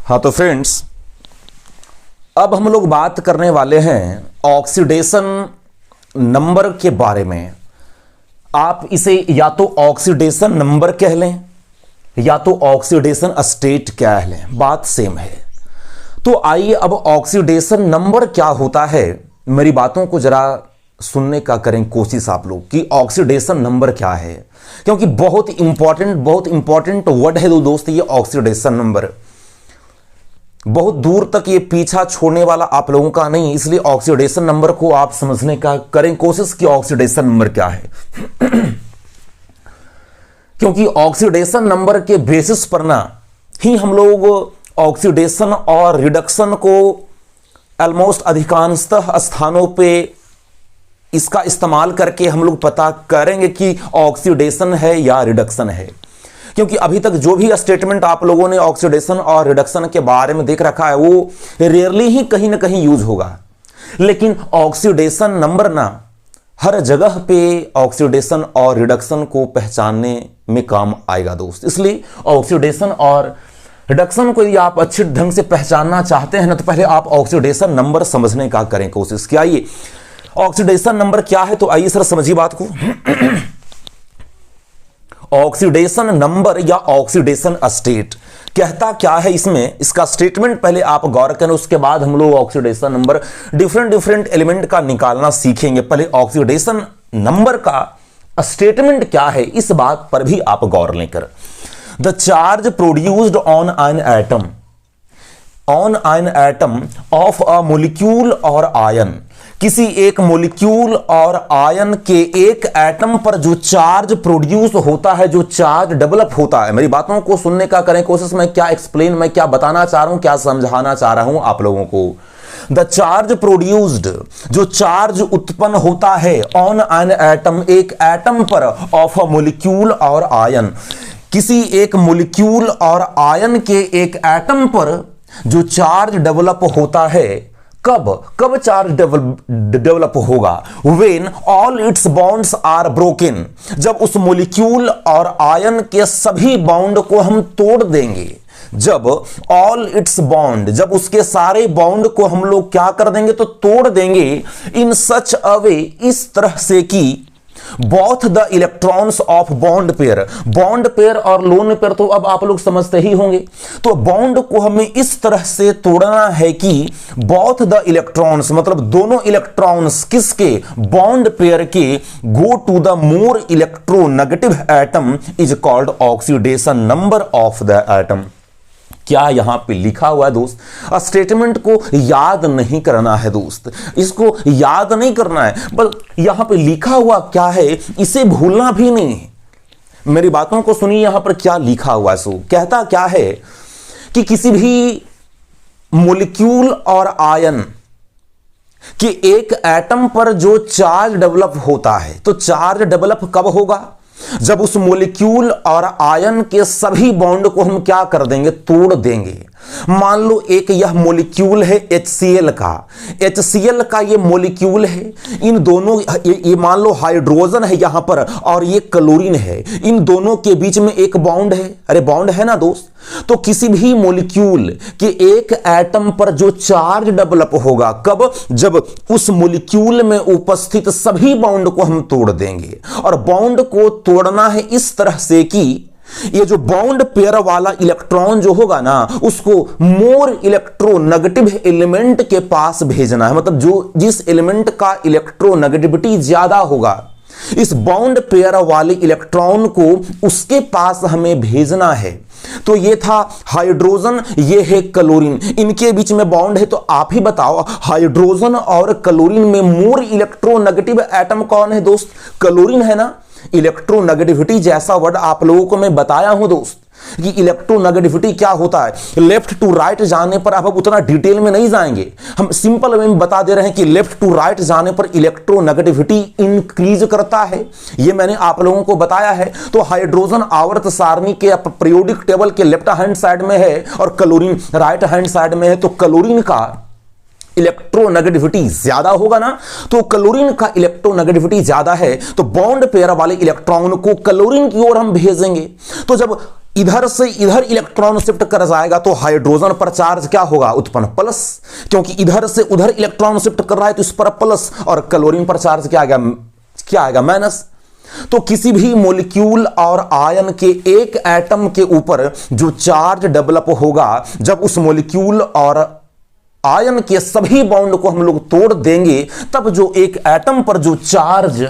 हाँ तो फ्रेंड्स, अब हम लोग बात करने वाले हैं ऑक्सीडेशन नंबर के बारे में। आप इसे या तो ऑक्सीडेशन नंबर कह लें या तो ऑक्सीडेशन स्टेट कह लें, बात सेम है। तो आइए अब ऑक्सीडेशन नंबर क्या होता है, मेरी बातों को जरा सुनने का करें कोशिश आप लोग कि ऑक्सीडेशन नंबर क्या है, क्योंकि बहुत इंपॉर्टेंट वर्ड है दोस्त ये ऑक्सीडेशन नंबर। बहुत दूर तक ये पीछा छोड़ने वाला आप लोगों का नहीं, इसलिए ऑक्सीडेशन नंबर को आप समझने का करें कोशिश कि ऑक्सीडेशन नंबर क्या है। क्योंकि ऑक्सीडेशन नंबर के बेसिस पर ना ही हम लोग ऑक्सीडेशन और रिडक्शन को ऑलमोस्ट अधिकांशतः स्थानों पे इसका इस्तेमाल करके हम लोग पता करेंगे कि ऑक्सीडेशन है या रिडक्शन है। क्योंकि अभी तक जो भी स्टेटमेंट आप लोगों ने ऑक्सीडेशन और रिडक्शन के बारे में देख रखा है वो रेयरली ही कहीं ना कहीं यूज होगा, लेकिन ऑक्सीडेशन नंबर ना हर जगह पे ऑक्सीडेशन और रिडक्शन को पहचानने में काम आएगा दोस्त। इसलिए ऑक्सीडेशन और रिडक्शन को यदि आप अच्छे ढंग से पहचानना चाहते हैं ना, तो पहले आप ऑक्सीडेशन नंबर समझने का करें कोशिश। क्या ये ऑक्सीडेशन नंबर क्या है, तो आइए सर समझिए बात को। ऑक्सीडेशन नंबर या ऑक्सीडेशन स्टेट कहता क्या है, इसमें इसका स्टेटमेंट पहले आप गौर करें, उसके बाद हम लोग ऑक्सीडेशन नंबर डिफरेंट एलिमेंट का निकालना सीखेंगे। पहले ऑक्सीडेशन नंबर का स्टेटमेंट क्या है इस बात पर भी आप गौर लेकर। The charge produced on an atom of a molecule और आयन, किसी एक मोलिक्यूल और आयन के एक एटम पर जो चार्ज प्रोड्यूस होता है, जो चार्ज डेवलप होता है। मेरी बातों को सुनने का करें कोशिश, मैं क्या बताना चाह रहा हूं, क्या समझाना चाह रहा हूं आप लोगों को। द चार्ज प्रोड्यूस्ड, जो चार्ज उत्पन्न होता है ऑन एन एटम, एक एटम पर, ऑफ अ मोलिक्यूल और आयन, किसी एक मोलिक्यूल और आयन के एक एटम पर जो चार्ज डेवलप होता है, कब चार्ज डेवलप होगा? When all its bonds are broken, जब उस मोलिक्यूल और आयन के सभी बॉन्ड को हम तोड़ देंगे। जब ऑल इट्स बॉन्ड, जब उसके सारे बॉन्ड को हम लोग क्या कर देंगे, तो तोड़ देंगे। इन सच अ वे, इस तरह से कि both the electrons of bond pair और लोन पेयर तो अब आप लोग समझते ही होंगे। तो बॉन्ड को हमें इस तरह से तोड़ना है कि बोथ द इलेक्ट्रॉन्स, मतलब दोनों इलेक्ट्रॉन्स किसके, बॉन्ड पेयर के, go to the more electronegative atom is called oxidation number of the atom. क्या यहां पे लिखा हुआ है दोस्त? स्टेटमेंट को याद नहीं करना है दोस्त, इसको याद नहीं करना है, बस यहां पे लिखा हुआ क्या है इसे भूलना भी नहीं है। मेरी बातों को सुनिए, यहां पर क्या लिखा हुआ है। सो कहता क्या है कि किसी भी मॉलिक्यूल और आयन के एक एटम पर जो चार्ज डेवलप होता है, तो चार्ज डेवलप कब होगा? जब उस मॉलिक्यूल और आयन के सभी बॉन्ड को हम क्या कर देंगे, तोड़ देंगे। मान लो एक यह मॉलिक्यूल है HCl का ये मॉलिक्यूल है, इन दोनों ये मान लो हाइड्रोजन है यहां पर और ये क्लोरीन है, इन दोनों के बीच में एक बॉन्ड है। अरे बॉन्ड है ना दोस्त। तो किसी भी मॉलिक्यूल के एक एटम पर जो चार्ज डेवलप होगा, कब? जब उस मॉलिक्यूल में उपस्थित सभी बॉन्ड को हम तोड़ देंगे। और बॉन्ड को तोड़ना है इस तरह से कि ये जो बॉन्ड पेयर वाला इलेक्ट्रॉन जो होगा ना, उसको मोर इलेक्ट्रोनेगेटिव एलिमेंट के पास भेजना है। मतलब जो जिस एलिमेंट का इलेक्ट्रोनेगेटिविटी ज्यादा होगा, इस बॉन्ड पेयर वाले इलेक्ट्रॉन को उसके पास हमें भेजना है। तो ये था हाइड्रोजन, ये है क्लोरीन, इनके बीच में बॉन्ड है। तो आप ही बताओ, हाइड्रोजन और क्लोरीन में मोर इलेक्ट्रोनेगेटिव एटम कौन है दोस्त? क्लोरीन है ना। इलेक्ट्रोनेगेटिविटी जैसा वर्ड आप लोगों को मैं बताया हूं दोस्त कि इलेक्ट्रोनेगेटिविटी क्या होता है। लेफ्ट टू राइट जाने पर अब उतना डिटेल में नहीं जाएंगे, हम सिंपल में बता दे रहे हैं कि लेफ्ट टू राइट जाने पर इलेक्ट्रोनेगेटिविटी इंक्रीज करता है। ये मैंने आप लोगों को बताया है। तो हाइड्रोजन आवर्त सारणी के पीरियोडिक टेबल के लेफ्ट हैंड साइड में है और क्लोरीन राइट हैंड साइड में है। तो क्लोरीन का इलेक्ट्रोनेगेटिविटी ज्यादा होगा ना, तो क्लोरीन का इलेक्ट्रोनेगेटिविटी ज्यादा है, तो बॉन्ड पेयर वाले इलेक्ट्रॉन को क्लोरीन की ओर हम भेजेंगे। तो जब इधर से इधर इलेक्ट्रॉन शिफ्ट कर जाएगा तो हाइड्रोजन पर चार्ज क्या होगा, उत्पन्न, प्लस, क्योंकि इधर से उधर इलेक्ट्रॉन शिफ्ट कर रहा है तो इस पर प्लस, और क्लोरीन पर चार्ज क्या आएगा, माइनस। तो किसी भी मॉलिक्यूल और आयन के एक एटम के ऊपर जो चार्ज डेवलप होगा, जब उस मॉलिक्यूल और आयन के सभी बॉन्ड को हम लोग तोड़ देंगे, तब जो एक एटम पर जो चार्ज,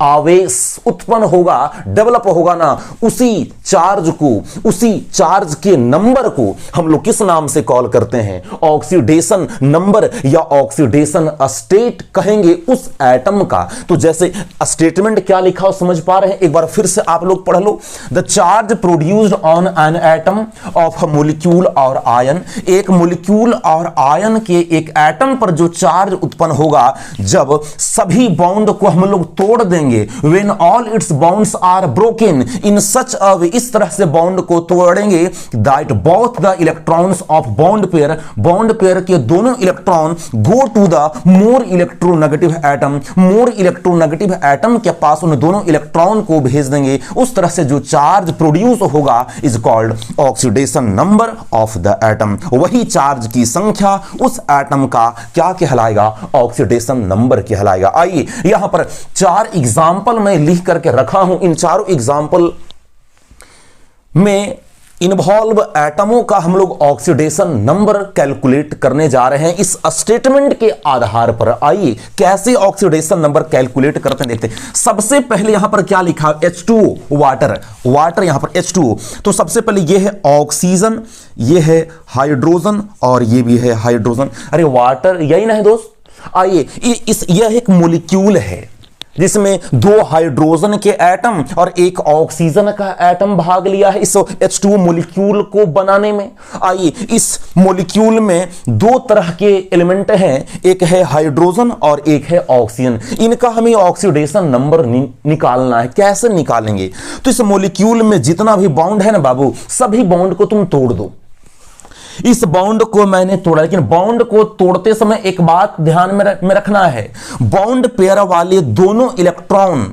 आवेश उत्पन्न होगा, डेवलप होगा ना, उसी चार्ज को, उसी चार्ज के नंबर को हम लोग किस नाम से कॉल करते हैं, ऑक्सीडेशन नंबर या ऑक्सीडेशन स्टेट कहेंगे उस एटम का। तो जैसे स्टेटमेंट क्या लिखा हो समझ पा रहे हैं, एक बार फिर से आप लोग पढ़ लो। The charge produced on an atom of molecule और आयन, एक मोलिक्यूल और आयन के एक एटम पर जो चार्ज उत्पन्न होगा जब सभी बॉन्ड को हम लोग तोड़ देंगे, when all its bonds are broken in such a way, इस तरह से बॉन्ड को तोड़ेंगे that both the electrons of bond pair के दोनों electron go to the more electronegative atom, more electronegative atom के पास उन दोनों इलेक्ट्रॉन को भेज देंगे। उस तरह से जो चार्ज प्रोड्यूस होगा is called oxidation number of the atom, वही चार्ज की संख्या उस एटम का क्या कहलाएगा, ऑक्सीडेशन नंबर कहलाएगा। आइए यहां पर चार एग्जाम्पल मैं लिख करके रखा हूं, इन चारों एग्जाम्पल में इन्वॉल्व एटमों का हम लोग ऑक्सीडेशन नंबर कैलकुलेट करने जा रहे हैं इस स्टेटमेंट के आधार पर। आइए कैसे ऑक्सीडेशन नंबर कैलकुलेट करते हैं देखते हैं। सबसे पहले यहां पर क्या लिखा, H2O, वाटर यहां पर H2O। तो सबसे पहले ये है ऑक्सीजन, ये है हाइड्रोजन और ये भी है हाइड्रोजन। अरे वाटर यही ना है दोस्त। आइए यह एक मॉलिक्यूल है जिसमें दो हाइड्रोजन के एटम और एक ऑक्सीजन का एटम भाग लिया है इस H2O मॉलिक्यूल को बनाने में। आइए इस मॉलिक्यूल में दो तरह के एलिमेंट हैं, एक है हाइड्रोजन और एक है ऑक्सीजन। इनका हमें ऑक्सीडेशन नंबर निकालना है। कैसे निकालेंगे, तो इस मॉलिक्यूल में जितना भी बॉन्ड है ना बाबू, सभी बॉन्ड को तुम तोड़ दो। इस बॉन्ड को मैंने तोड़ा, लेकिन बॉन्ड को तोड़ते समय एक बात ध्यान में रखना है, बॉन्ड पेयर वाले दोनों इलेक्ट्रॉन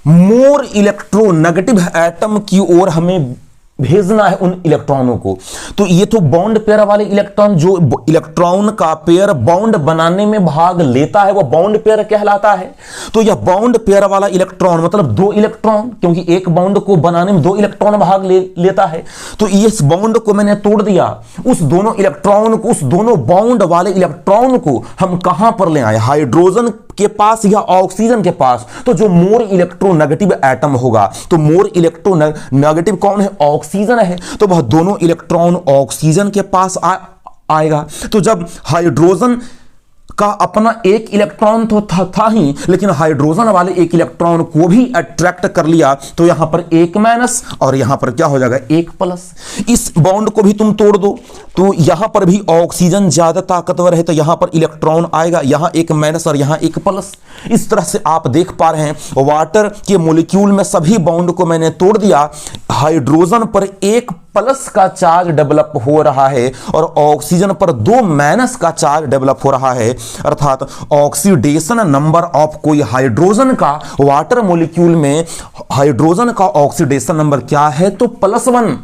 मोर इलेक्ट्रोनेगेटिव एटम की ओर हमें भेजना है उन इलेक्ट्रॉनों को। तो ये तो बॉन्ड पेयर वाले इलेक्ट्रॉन, जो इलेक्ट्रॉन का पेयर बॉन्ड बनाने में भाग लेता है वो बॉन्ड पेयर कहलाता है। तो यह बॉन्ड पेयर वाला इलेक्ट्रॉन मतलब दो इलेक्ट्रॉन, क्योंकि एक बॉन्ड को बनाने में दो इलेक्ट्रॉन भाग लेता है। तो इस बॉन्ड को मैंने तोड़ दिया, उस दोनों इलेक्ट्रॉन को, उस दोनों बॉन्ड वाले इलेक्ट्रॉन को हम कहां पर ले आए, हाइड्रोजन के पास या ऑक्सीजन के पास। तो जो मोर इलेक्ट्रोनेगेटिव एटम होगा, तो मोर इलेक्ट्रोनेगेटिव कौन है, ऑक्सीजन है, तो वह दोनों इलेक्ट्रॉन ऑक्सीजन के पास आएगा। तो जब हाइड्रोजन का अपना एक इलेक्ट्रॉन तो था ही, लेकिन हाइड्रोजन वाले एक इलेक्ट्रॉन को भी अट्रैक्ट कर लिया, तो यहां पर एक माइनस और यहां पर क्या हो जाएगा, एक प्लस। इस बॉन्ड को भी तुम तोड़ दो, तो यहां पर भी ऑक्सीजन ज्यादा ताकतवर है, तो यहां पर इलेक्ट्रॉन आएगा, यहां एक माइनस और यहां एक प्लस। इस तरह से आप देख पा रहे हैं वाटर के मॉलिक्यूल में सभी बॉन्ड को मैंने तोड़ दिया, हाइड्रोजन पर एक प्लस का चार्ज डेवलप हो रहा है और ऑक्सीजन पर दो माइनस का चार्ज डेवलप हो रहा है। अर्थात ऑक्सीडेशन नंबर ऑफ कोई हाइड्रोजन का, वाटर मॉलिक्यूल में हाइड्रोजन का ऑक्सीडेशन नंबर क्या है, तो +1,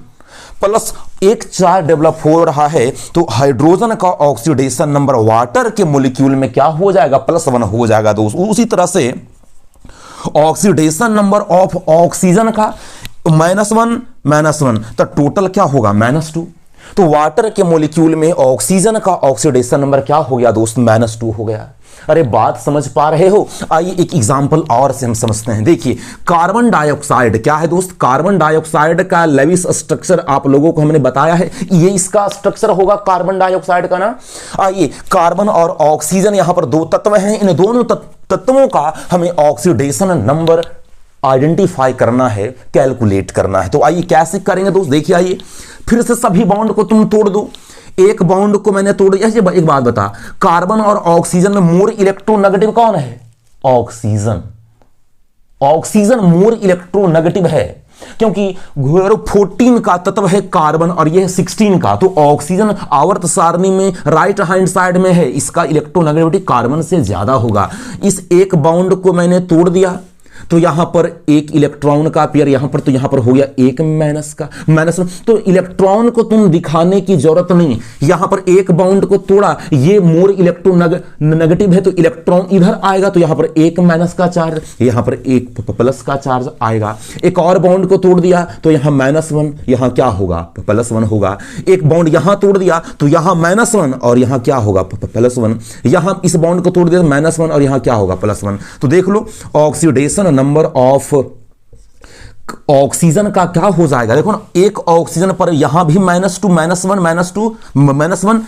प्लस एक चार्ज डेवलप हो रहा है, तो हाइड्रोजन का ऑक्सीडेशन नंबर वाटर के मॉलिक्यूल में क्या हो जाएगा, +1 हो जाएगा दोस्तों। उसी तरह से ऑक्सीडेशन नंबर ऑफ ऑक्सीजन का -1, तो टोटल क्या होगा, -2। तो वाटर के मॉलिक्यूल में ऑक्सीजन का ऑक्सीडेशन नंबर क्या हो गया दोस्त, -2 हो गया। अरे बात समझ पा रहे हो। आइए एक एग्जांपल और से हम समझते हैं। देखिए कार्बन डाइऑक्साइड क्या है दोस्त, कार्बन डाइऑक्साइड का लेविस स्ट्रक्चर आप लोगों को हमने बताया है, ये इसका स्ट्रक्चर होगा कार्बन डाइऑक्साइड का ना। आइए कार्बन और ऑक्सीजन यहां पर दो तत्व हैं, इन दोनों तत्वों का हमें ऑक्सीडेशन नंबर आइडेंटिफाई करना है, कैलकुलेट करना है। तो आइए कैसे करेंगे दोस्त, देखिए आइए फिर से सभी बॉन्ड को तुम तोड़ दो। एक बॉन्ड को मैंने तोड़ दिया। एक बात बता, कार्बन और ऑक्सीजन में मोर इलेक्ट्रोनेगेटिव कौन है, ऑक्सीजन। ऑक्सीजन मोर इलेक्ट्रोनेगेटिव है क्योंकि 14 का तत्व है कार्बन और यह है 16 का। तो ऑक्सीजन आवर्त सारणी में राइट हैंड साइड में है, इसका इलेक्ट्रोनेगेटिविटी कार्बन से ज्यादा होगा। इस एक बॉन्ड को मैंने तोड़ दिया, तो यहां पर एक इलेक्ट्रॉन का पेयर यहां पर, तो यहां पर हो गया एक माइनस वन। तो इलेक्ट्रॉन को तुम दिखाने की जरूरत नहीं, यहां पर एक बॉन्ड को तोड़ा, ये मोर इलेक्ट्रोनेगेटिव है तो इलेक्ट्रॉन इधर आएगा, तो यहां पर एक माइनस का चार्ज, यहां पर एक प्लस का चार्ज आएगा। एक और बॉन्ड को तोड़ दिया तो यहां -1, यहां क्या होगा +1 होगा। एक बॉन्ड यहां तोड़ दिया तो यहां -1 और यहां क्या होगा +1। यहां इस बॉन्ड को तोड़ दिया -1 और यहां क्या होगा +1। तो देख लो ऑक्सीडेशन नंबर ऑफ ऑक्सीजन का क्या हो जाएगा, देखो ना, एक ऑक्सीजन पर यहां भी -1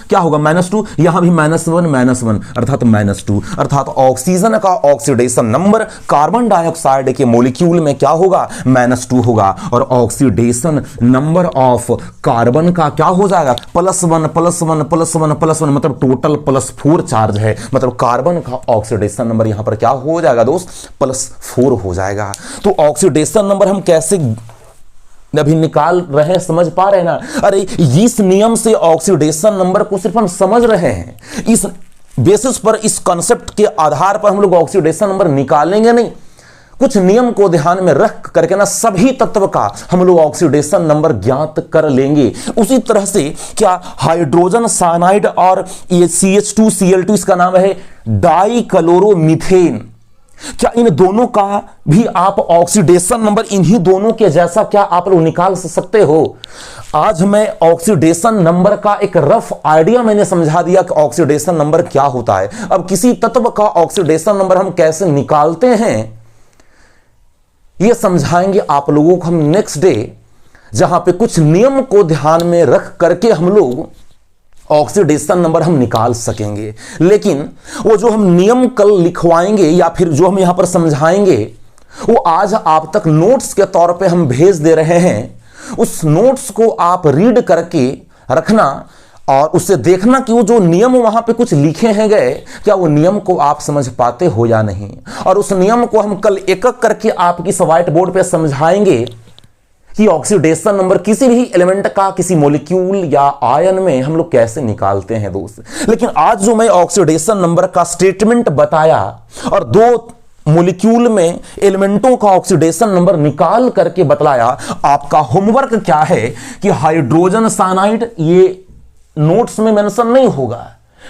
क्या होगा -2, यहां भी -1 अर्थात -2, अर्थात ऑक्सीजन का ऑक्सीडेशन नंबर कार्बन डाइऑक्साइड के मॉलिक्यूल में क्या होगा -2 होगा। और ऑक्सीडेशन नंबर ऑफ कार्बन का क्या हो जाएगा +1 मतलब टोटल +4 चार्ज है, मतलब कार्बन का ऑक्सीडेशन नंबर यहां पर क्या हो जाएगा दोस्त +4 हो जाएगा। तो ऑक्सीडेशन नंबर हम कैसे अभी निकाल रहे हैं, समझ पा रहे हैं ना। अरे इस नियम से ऑक्सीडेशन नंबर को सिर्फ हम समझ रहे हैं, इस बेसिस पर, इस कॉन्सेप्ट के आधार पर हम लोग ऑक्सीडेशन नंबर निकालेंगे नहीं। कुछ नियम को ध्यान में रख करके ना सभी तत्व का हम लोग ऑक्सीडेशन नंबर ज्ञात कर लेंगे। उसी तरह से क्या हाइड्रोजन साइनाइड और ये CH2Cl2 इसका नाम है डाइक्लोरोमीथेन, क्या इन दोनों का भी आप ऑक्सीडेशन नंबर इन्हीं दोनों के जैसा क्या आप लोग निकाल सकते हो। आज मैं ऑक्सीडेशन नंबर का एक रफ आइडिया मैंने समझा दिया कि ऑक्सीडेशन नंबर क्या होता है। अब किसी तत्व का ऑक्सीडेशन नंबर हम कैसे निकालते हैं यह समझाएंगे आप लोगों को हम नेक्स्ट डे, जहां पे कुछ नियम को ध्यान में रख करके हम लोग ऑक्सीडेशन नंबर हम निकाल सकेंगे। लेकिन वो जो हम नियम कल लिखवाएंगे या फिर जो हम यहां पर समझाएंगे वो आज आप तक नोट्स के तौर पे हम भेज दे रहे हैं। उस नोट्स को आप रीड करके रखना और उससे देखना कि वो जो नियम वहां पे कुछ लिखे हैं गए क्या वो नियम को आप समझ पाते हो या नहीं। और उस नियम को हम कल एक एक करके आपकी व्हाइट बोर्ड पे समझाएंगे कि ऑक्सीडेशन नंबर किसी भी एलिमेंट का किसी मॉलिक्यूल या आयन में हम लोग कैसे निकालते हैं दोस्त। लेकिन आज जो मैं ऑक्सीडेशन नंबर का स्टेटमेंट बताया और दो मॉलिक्यूल में एलिमेंटों का ऑक्सीडेशन नंबर निकाल करके बतलाया, आपका होमवर्क क्या है कि हाइड्रोजन साइनाइड, ये नोट्स में मेंशन नहीं होगा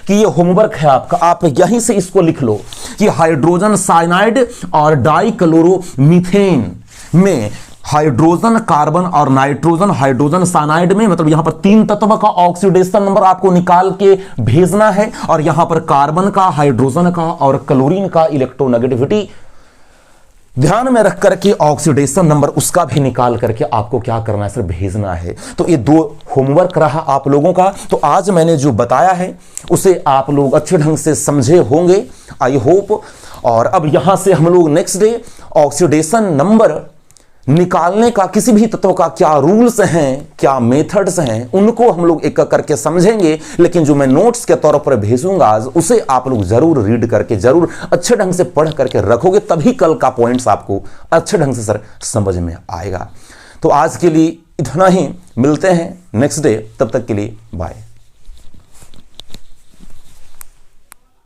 कि ये होमवर्क है आपका, आप यहीं से इसको लिख लो कि हाइड्रोजन साइनाइड और डाइक्लोरोमीथेन में हाइड्रोजन, कार्बन और नाइट्रोजन, हाइड्रोजन साइनाइड में मतलब यहां पर 3 तत्व का ऑक्सीडेशन नंबर आपको निकाल के भेजना है। और यहां पर कार्बन का, हाइड्रोजन का और क्लोरीन का इलेक्ट्रोनेगेटिविटी ध्यान में रख करके ऑक्सीडेशन नंबर उसका भी निकाल करके आपको क्या करना है, सिर्फ भेजना है। तो ये 2 होमवर्क रहा आप लोगों का। तो आज मैंने जो बताया है उसे आप लोग अच्छे ढंग से समझे होंगे, आई होप। और अब यहां से हम लोग नेक्स्ट डे ऑक्सीडेशन नंबर निकालने का किसी भी तत्व का क्या रूल्स हैं, क्या मेथड्स हैं, उनको हम लोग एक करके समझेंगे। लेकिन जो मैं नोट्स के तौर पर भेजूंगा आज, उसे आप लोग जरूर रीड करके जरूर अच्छे ढंग से पढ़ करके रखोगे, तभी कल का पॉइंट्स आपको अच्छे ढंग से सर समझ में आएगा। तो आज के लिए इतना ही, मिलते हैं नेक्स्ट डे, तब तक के लिए बाय।